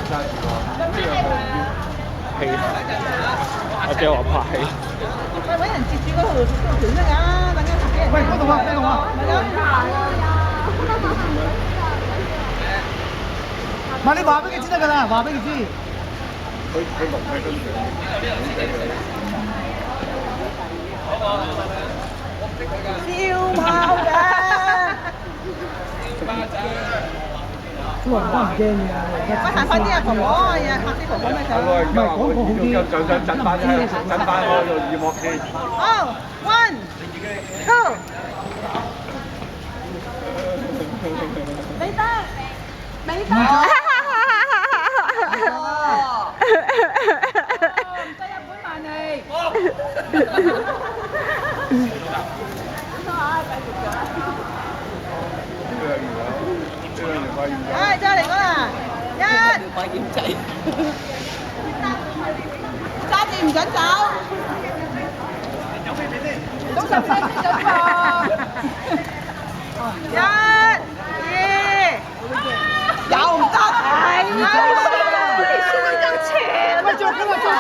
係阿姐話拍戲。喂，揾人截住嗰條先㗎，等陣俾人。喂，嗰度啊，嗰度啊。唔係你話俾佢知得㗎啦，話俾佢知。佢錄喺跟住。燒炮嘅。哇！唔驚嘅。喂，行快啲啊，婆婆！哎呀，嚇啲婆婆咩走？唔係講個好啲。震翻我用耳膜機。Oh, 1, 2。美德，美德。哦。唔使日本萬利。唉，再嚟講啦，1。快點仔，揸住唔准走。總十聲先準確。1、2，有唔得？係啊！你輸得咁前。喂，做緊啊！